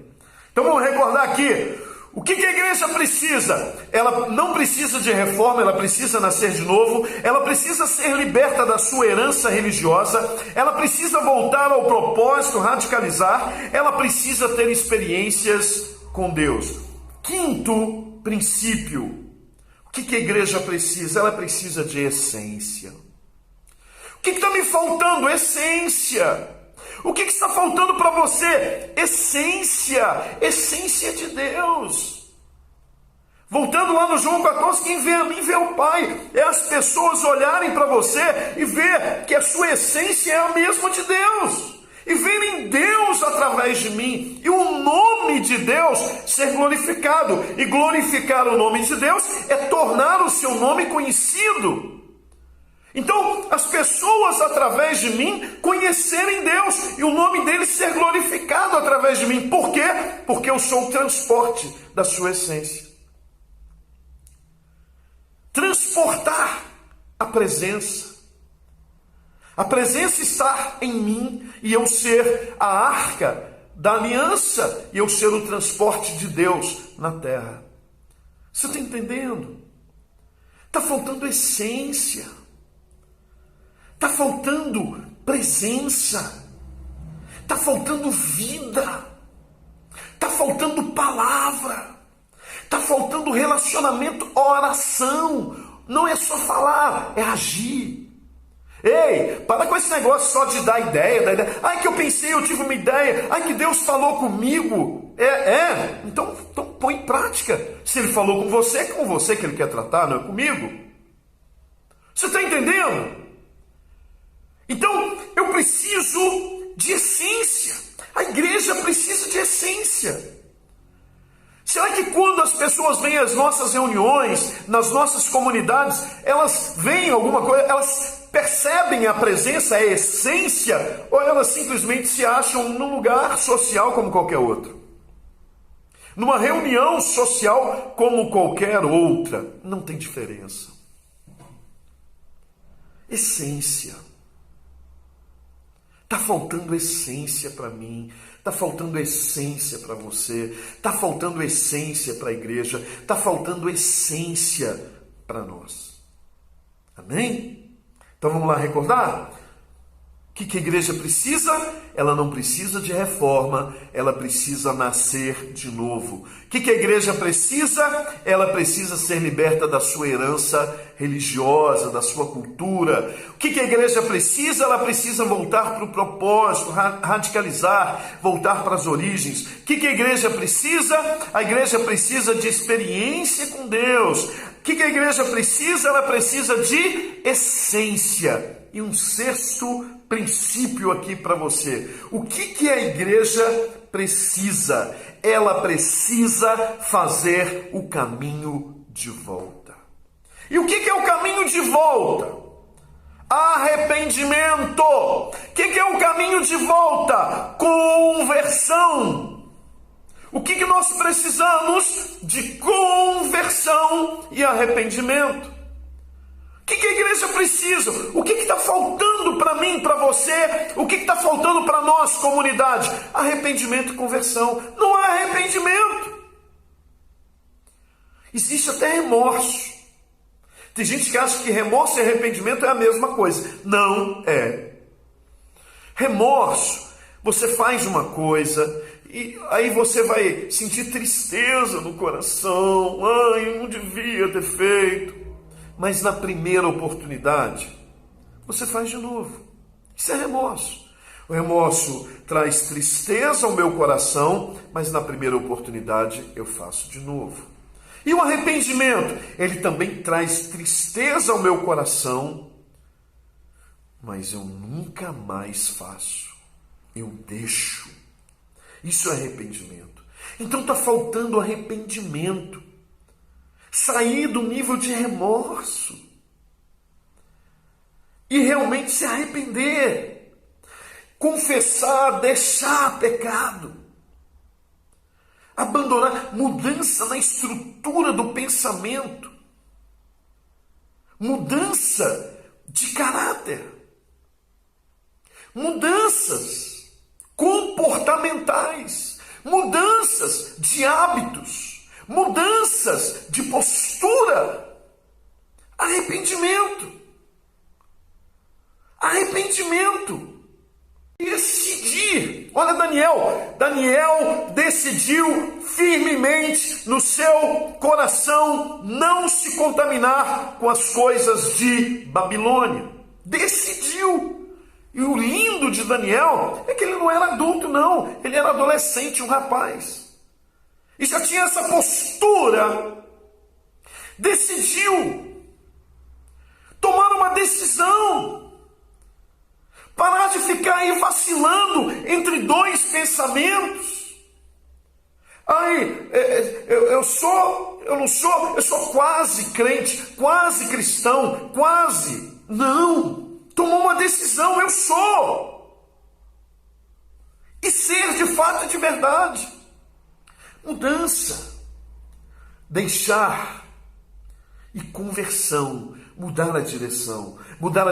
Então vamos recordar aqui. O que a igreja precisa? Ela não precisa de reforma, ela precisa nascer de novo, ela precisa ser liberta da sua herança religiosa, ela precisa voltar ao propósito, radicalizar, ela precisa ter experiências com Deus. Quinto princípio, o que a igreja precisa? Ela precisa de essência. O que está me faltando? Essência. O que está faltando para você? Essência. Essência de Deus. Voltando lá no João 14, quem vê a mim vê o Pai. É as pessoas olharem para você e ver que a sua essência é a mesma de Deus. E verem Deus através de mim. E o nome de Deus ser glorificado. E glorificar o nome de Deus é tornar o seu nome conhecido. Então, as pessoas através de mim conhecerem Deus e o nome dele ser glorificado através de mim. Por quê? Porque eu sou o transporte da sua essência. Transportar a presença. A presença estar em mim e eu ser a arca da aliança e eu ser o transporte de Deus na terra. Você está entendendo? Está faltando essência. Está faltando presença, está faltando vida, está faltando palavra, está faltando relacionamento, oração. Não é só falar, é agir. Ei, para com esse negócio só de dar ideia. Ai, que eu pensei, eu tive uma ideia. Ai, que Deus falou comigo. Então põe em prática. Se ele falou com você, é com você que ele quer tratar, não é comigo. Você está entendendo? Então, eu preciso de essência. A igreja precisa de essência. Será que quando as pessoas vêm às nossas reuniões, nas nossas comunidades, elas veem alguma coisa, elas percebem a presença, a essência, ou elas simplesmente se acham num lugar social como qualquer outro? Numa reunião social como qualquer outra? Não tem diferença. Essência. Está faltando essência para mim, está faltando essência para você, está faltando essência para a igreja, está faltando essência para nós. Amém? Então vamos lá recordar? O que a igreja precisa? Ela não precisa de reforma, ela precisa nascer de novo. O que a igreja precisa? Ela precisa ser liberta da sua herança religiosa, da sua cultura. O que a igreja precisa? Ela precisa voltar para o propósito, radicalizar, voltar para as origens. O que a igreja precisa? A igreja precisa de experiência com Deus. O que a igreja precisa? Ela precisa de essência. E um sexto princípio aqui para você. O que a igreja precisa? Ela precisa fazer o caminho de volta. E o que é o caminho de volta? Arrependimento. O que é o caminho de volta? Conversão. O que nós precisamos? De conversão e arrependimento. O que a igreja precisa? O que está faltando para mim, para você? O que está faltando para nós, comunidade? Arrependimento e conversão. Não há arrependimento. Existe até remorso. Tem gente que acha que remorso e arrependimento é a mesma coisa. Não é. Remorso, você faz uma coisa e aí você vai sentir tristeza no coração. Ai, eu não devia ter feito. Mas na primeira oportunidade, você faz de novo. Isso é remorso. O remorso traz tristeza ao meu coração, mas na primeira oportunidade eu faço de novo. E o arrependimento, ele também traz tristeza ao meu coração, mas eu nunca mais faço. Eu deixo. Isso é arrependimento. Então está faltando arrependimento. Sair do nível de remorso. e realmente se arrepender, confessar, deixar pecado, abandonar, mudança na estrutura do pensamento, mudança de caráter, mudanças comportamentais, mudanças de hábitos, mudanças de postura, arrependimento. Arrependimento. Decidir. Olha Daniel. Daniel decidiu firmemente no seu coração não se contaminar com as coisas de Babilônia. Decidiu. E o lindo de Daniel é que ele não era adulto, não. Ele era adolescente, um rapaz. E já tinha essa postura. Decidiu tomar uma decisão. Parar de ficar aí vacilando entre dois pensamentos. Aí, eu sou quase crente, quase cristão, quase. Não. Tomou uma decisão, eu sou. E ser de fato e de verdade. Mudança. Deixar. E conversão. Mudar a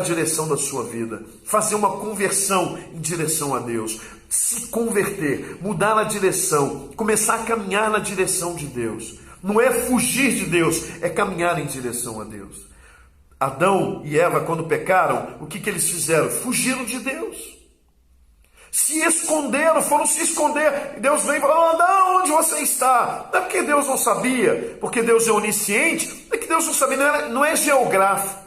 direção da sua vida, fazer uma conversão em direção a Deus, se converter, mudar a direção, começar a caminhar na direção de Deus. Não é fugir de Deus, é caminhar em direção a Deus. Adão e Eva, quando pecaram, o que eles fizeram? Fugiram de Deus. Se esconderam, foram se esconder. E Deus veio e falou: Adão, onde você está? Não é porque Deus não sabia, porque Deus é onisciente, é que Deus não sabia, não é geográfico.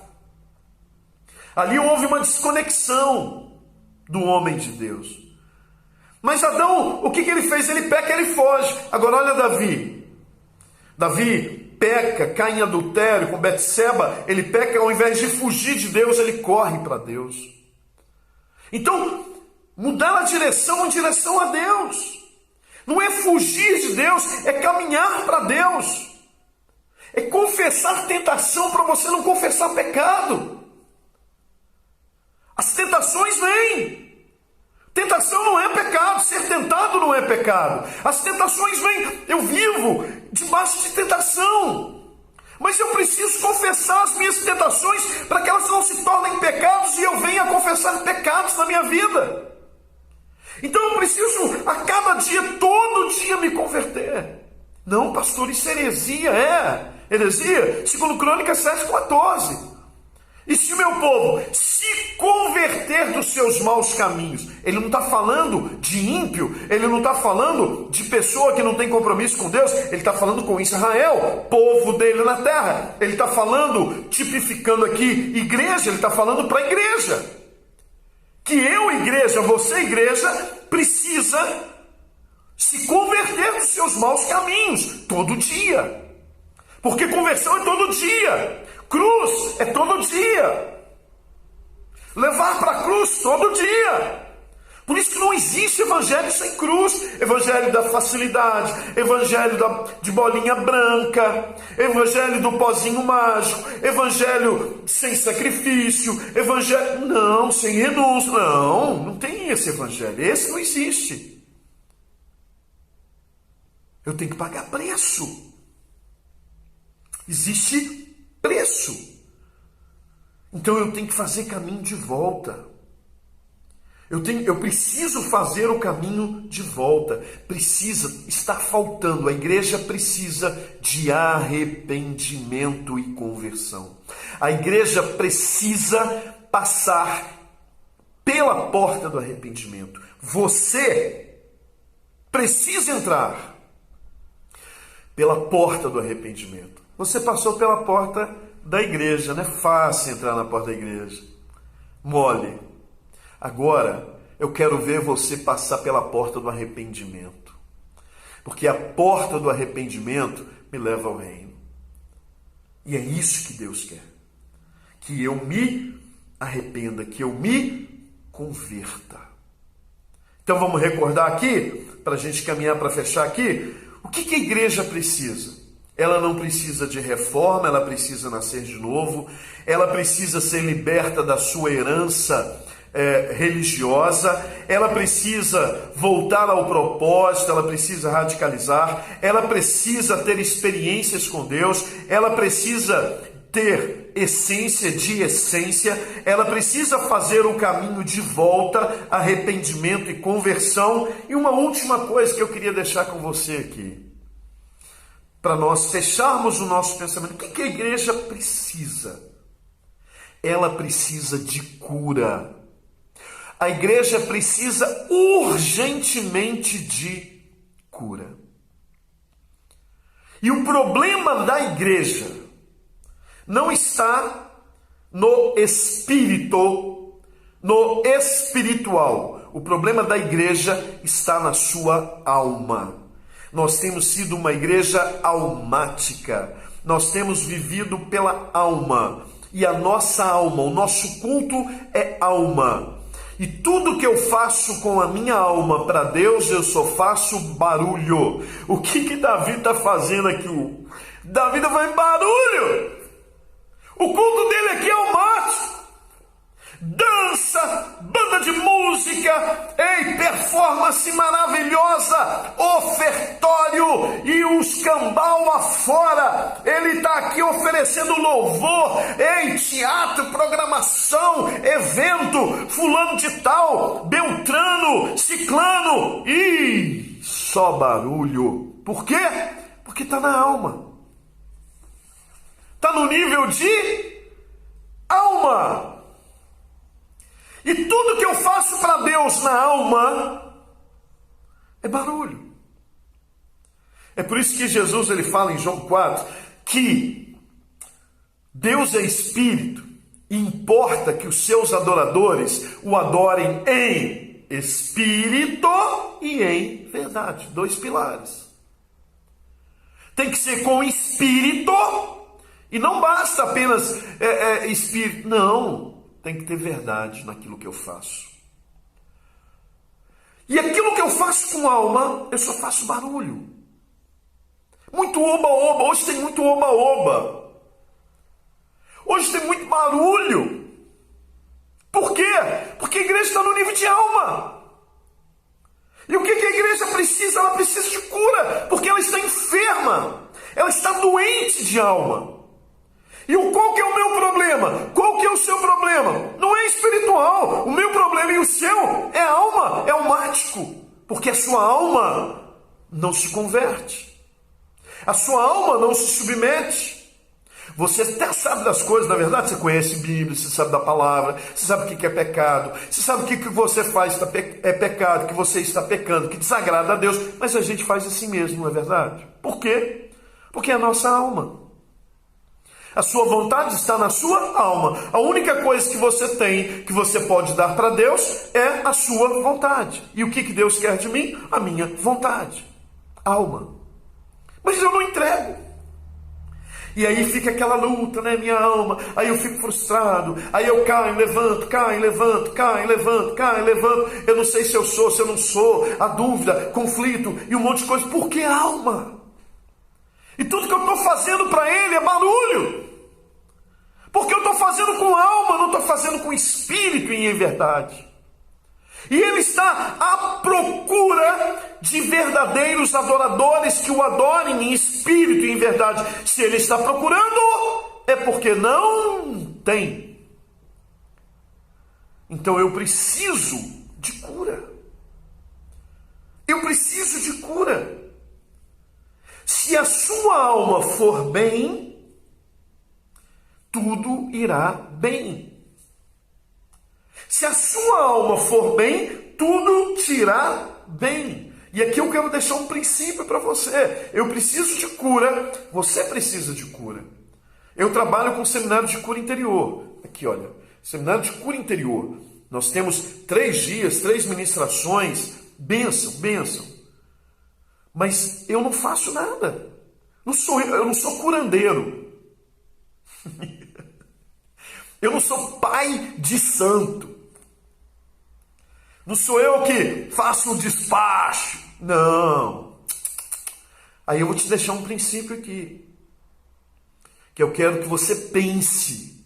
Ali houve uma desconexão do homem de Deus. Mas Adão, o que ele fez? Ele peca, ele foge. Agora olha Davi. Davi peca, cai em adultério com Betseba. Ele peca, ao invés de fugir de Deus, ele corre para Deus. Então, mudar a direção em direção a Deus. Não é fugir de Deus, é caminhar para Deus. É confessar tentação para você não confessar pecado. As tentações vêm. Tentação não é pecado, ser tentado não é pecado. As tentações vêm, eu vivo debaixo de tentação. Mas eu preciso confessar as minhas tentações para que elas não se tornem pecados e eu venha confessar pecados na minha vida. Então eu preciso a cada dia, todo dia me converter. Não, pastor, isso é heresia, heresia, segundo Crônicas 7,14. E se o meu povo se converter dos seus maus caminhos, ele não está falando de ímpio, ele não está falando de pessoa que não tem compromisso com Deus, ele está falando com Israel, povo dele na terra. Ele está falando, tipificando aqui igreja, ele está falando para a igreja. Que eu, igreja, você, igreja, precisa se converter dos seus maus caminhos, todo dia. Porque conversão é todo dia. Cruz é todo dia. Levar para a cruz todo dia. Por isso que não existe evangelho sem cruz. Evangelho da facilidade, evangelho de bolinha branca, evangelho do pozinho mágico, evangelho sem sacrifício, evangelho... Não, sem renúncia. Não tem esse evangelho. Esse não existe. Eu tenho que pagar preço. Existe preço. Então eu tenho que fazer caminho de volta. Eu preciso fazer o caminho de volta. Está faltando. A igreja precisa de arrependimento e conversão. A igreja precisa passar pela porta do arrependimento. Você precisa entrar pela porta do arrependimento. Você passou pela porta da igreja, não é fácil entrar na porta da igreja. Mole. Agora, eu quero ver você passar pela porta do arrependimento. Porque a porta do arrependimento me leva ao reino. E é isso que Deus quer. Que eu me arrependa, que eu me converta. Então vamos recordar aqui, para a gente caminhar para fechar aqui, o que a igreja precisa? ela não precisa de reforma, ela precisa nascer de novo, ela precisa ser liberta da sua herança religiosa, ela precisa voltar ao propósito, ela precisa radicalizar, ela precisa ter experiências com Deus, ela precisa ter essência de essência, ela precisa fazer o caminho de volta, arrependimento e conversão. E uma última coisa que eu queria deixar com você aqui, para nós fecharmos o nosso pensamento: o que a igreja precisa? Ela precisa de cura. A igreja precisa urgentemente de cura. E o problema da igreja não está no espírito, no espiritual. O problema da igreja está na sua alma. Nós temos sido uma igreja almática. Nós temos vivido pela alma. E a nossa alma, o nosso culto é alma. E tudo que eu faço com a minha alma para Deus, eu só faço barulho. O que Davi está fazendo aqui? Davi está fazendo barulho. O culto dele aqui é almático. Dança, banda de música, performance maravilhosa, ofertório e os cambau afora. Ele está aqui oferecendo louvor, teatro, programação, evento, fulano de tal, Beltrano, Ciclano, e só barulho. Por quê? Porque está na alma. Está no nível de alma. E tudo que eu faço para Deus na alma é barulho. É por isso que Jesus ele fala em João 4 que Deus é espírito e importa que os seus adoradores o adorem em espírito e em verdade. 2 pilares. Tem que ser com espírito. E não basta apenas espírito, não, tem que ter verdade naquilo que eu faço. E aquilo que eu faço com alma, eu só faço barulho. Muito oba-oba, hoje tem muito oba-oba. Hoje tem muito barulho. Por quê? Porque a igreja está no nível de alma. E o que a igreja precisa? Ela precisa de cura, porque ela está enferma. Ela está doente de alma. E qual que é o meu problema? Qual que é o seu problema? Não é espiritual. O meu problema e o seu é alma, é almático. Porque a sua alma não se converte. A sua alma não se submete. Você até sabe das coisas, na verdade, você conhece a Bíblia, você sabe da palavra, você sabe o que é pecado, você sabe o que você faz é pecado, que você está pecando, que desagrada a Deus, mas a gente faz assim mesmo, não é verdade? Por quê? Porque é a nossa alma. A sua vontade está na sua alma. A única coisa que você tem, que você pode dar para Deus, é a sua vontade. E o que Deus quer de mim? A minha vontade. Alma. Mas eu não entrego. E aí fica aquela luta, né, minha alma. Aí eu fico frustrado. Aí eu caio, levanto, caio, levanto, caio, levanto, caio, levanto. Eu não sei se eu sou, se eu não sou. A dúvida, conflito e um monte de coisa. Por que alma? E tudo que eu estou fazendo para ele é barulho. Porque eu estou fazendo com alma, não estou fazendo com espírito e em verdade. E ele está à procura de verdadeiros adoradores que o adorem em espírito e em verdade. Se ele está procurando, é porque não tem. Então eu preciso de cura. Eu preciso de cura. Se a sua alma for bem, tudo irá bem. Se a sua alma for bem, tudo te irá bem. E aqui eu quero deixar um princípio para você. Eu preciso de cura, você precisa de cura. Eu trabalho com seminário de cura interior. Aqui, olha, seminário de cura interior. Nós temos 3 dias, 3 ministrações. Bênção, bênção. Mas eu não faço nada. Eu não sou curandeiro. Eu não sou pai de santo. Não sou eu que faço o despacho. Não. Aí eu vou te deixar um princípio aqui. que eu quero que você pense.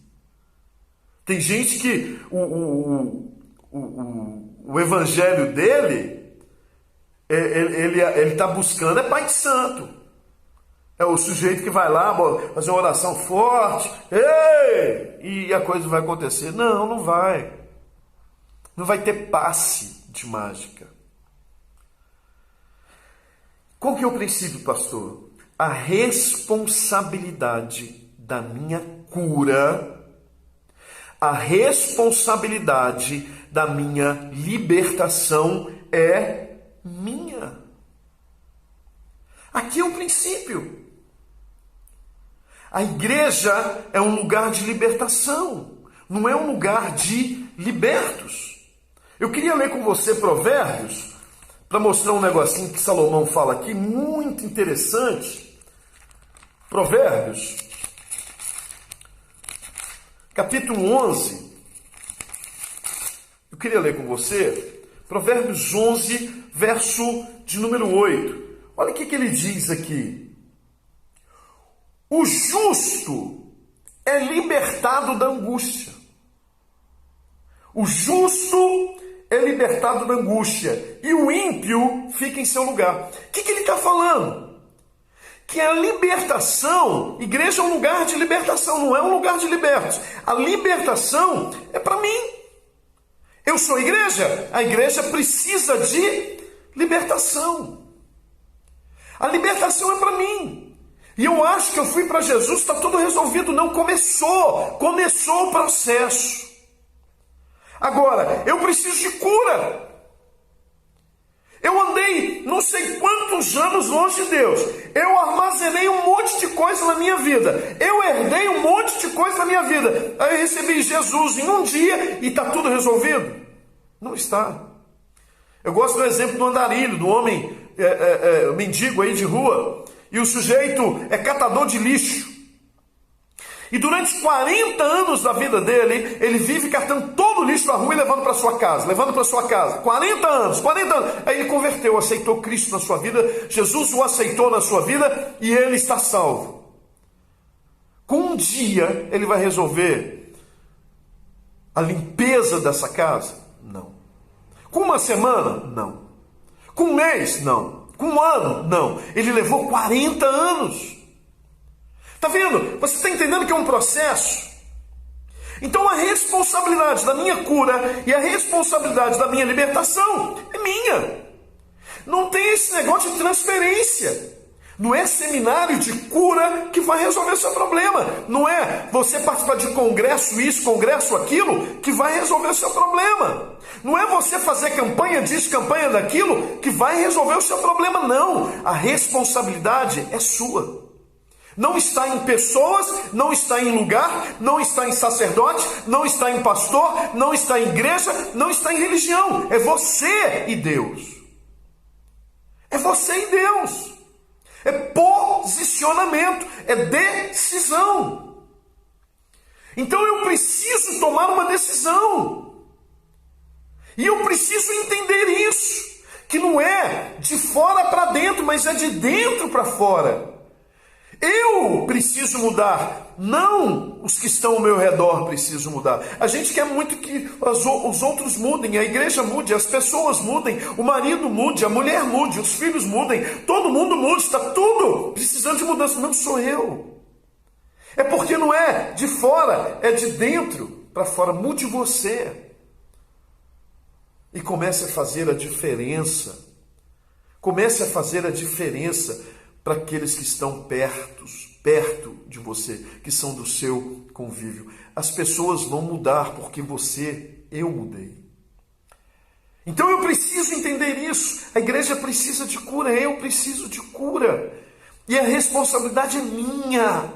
Tem gente que o evangelho dele, ele está buscando Pai de Santo. É o sujeito que vai lá fazer uma oração forte, ei, e a coisa vai acontecer. Não, não vai. Não vai ter passe de mágica. Qual que é o princípio, pastor? A responsabilidade da minha cura, a responsabilidade da minha libertação é minha. Aqui é o princípio. A igreja é um lugar de libertação, não é um lugar de libertos. Eu queria ler com você Provérbios, para mostrar um negocinho que Salomão fala aqui, muito interessante. Provérbios, capítulo 11. Eu queria ler com você, Provérbios 11, verso de número 8. Olha o que ele diz aqui. O justo é libertado da angústia. O justo é libertado da angústia. E o ímpio fica em seu lugar. O que ele está falando? Que a libertação, igreja é um lugar de libertação, não é um lugar de libertos. A libertação é para mim. Eu sou igreja, a igreja precisa de libertação. A libertação é para mim. E eu acho que eu fui para Jesus, está tudo resolvido. Não, começou o processo. Agora, eu preciso de cura. Eu andei não sei quantos anos longe de Deus. Eu armazenei um monte de coisa na minha vida. Eu herdei um monte de coisa na minha vida. Aí eu recebi Jesus em um dia e está tudo resolvido? Não está. Eu gosto do exemplo do andarilho, do homem mendigo aí de rua. E o sujeito é catador de lixo. E durante 40 anos da vida dele, ele vive catando todo o lixo da rua e levando para sua casa, 40 anos. Aí ele converteu, aceitou Cristo na sua vida, Jesus o aceitou na sua vida e ele está salvo. Com um dia, ele vai resolver a limpeza dessa casa? Não. Com uma semana? Não. Com um mês? Não. Com um ano? Não. Ele levou 40 anos. Está vendo? Você está entendendo que é um processo? Então a responsabilidade da minha cura e a responsabilidade da minha libertação é minha. Não tem esse negócio de transferência. Não é seminário de cura que vai resolver o seu problema. Não é você participar de congresso isso, congresso aquilo, que vai resolver o seu problema. Não é você fazer campanha disso, campanha daquilo, que vai resolver o seu problema. Não. A responsabilidade é sua. Não está em pessoas, não está em lugar, não está em sacerdote, não está em pastor, não está em igreja, não está em religião. É você e Deus. É você e Deus. É posicionamento, é decisão. Então eu preciso tomar uma decisão. E eu preciso entender isso, que não é de fora para dentro, mas é de dentro para fora. Eu preciso mudar, não os que estão ao meu redor precisam mudar. A gente quer muito que os outros mudem, a igreja mude, as pessoas mudem, o marido mude, a mulher mude, os filhos mudem, todo mundo mude, está tudo precisando de mudança. Não sou eu. É porque não é de fora, é de dentro para fora. Mude você. E comece a fazer a diferença. Comece a fazer a diferença para aqueles que estão perto de você, que são do seu convívio. As pessoas vão mudar porque eu mudei. Então eu preciso entender isso. A igreja precisa de cura, eu preciso de cura. E a responsabilidade é minha.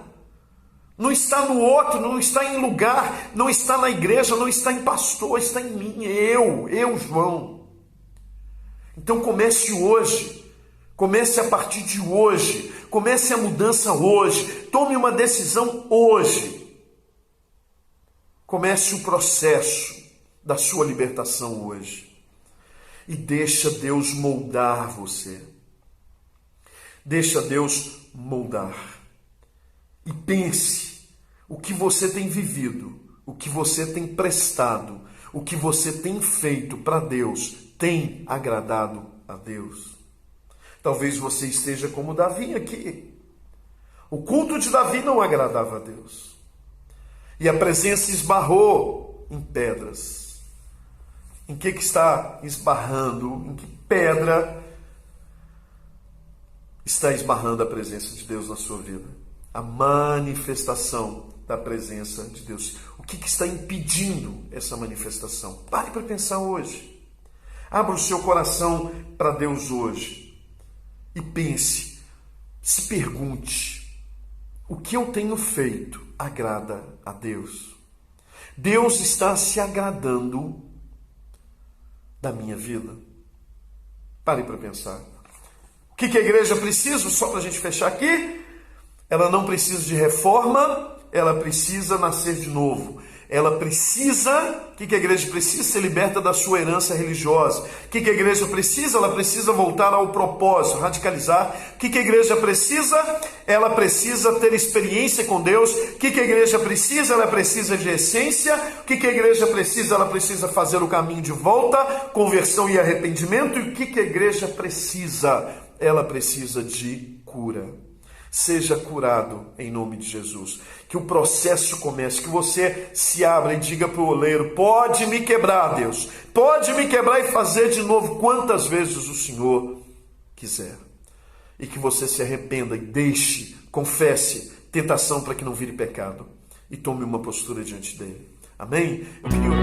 Não está no outro, não está em lugar, não está na igreja, não está em pastor, está em mim, eu, João. Então comece hoje. Comece a partir de hoje, comece a mudança hoje, tome uma decisão hoje. Comece o processo da sua libertação hoje. E deixa Deus moldar você. Deixa Deus moldar. e pense o que você tem vivido, o que você tem prestado, o que você tem feito para Deus, tem agradado a Deus. Talvez você esteja como Davi aqui. O culto de Davi não agradava a Deus. E a presença esbarrou em pedras. Em que está esbarrando? Em que pedra está esbarrando a presença de Deus na sua vida? A manifestação da presença de Deus. O que está impedindo essa manifestação? Pare para pensar hoje. Abra o seu coração para Deus hoje. E pense, se pergunte, o que eu tenho feito agrada a Deus? Deus está se agradando da minha vida? Pare para pensar. O que a igreja precisa? Só para a gente fechar aqui. Ela não precisa de reforma, ela precisa nascer de novo. Ela precisa, o que a igreja precisa? Ser liberta da sua herança religiosa. O que a igreja precisa? Ela precisa voltar ao propósito, radicalizar. O que a igreja precisa? Ela precisa ter experiência com Deus. O que a igreja precisa? Ela precisa de essência. O que a igreja precisa? Ela precisa fazer o caminho de volta, conversão e arrependimento. E o que a igreja precisa? Ela precisa de cura. Seja curado em nome de Jesus. Que o processo comece, que você se abra e diga para o oleiro: pode me quebrar, Deus. Pode me quebrar e fazer de novo quantas vezes o Senhor quiser. E que você se arrependa e deixe, confesse tentação para que não vire pecado. E tome uma postura diante dele. Amém? Eu queria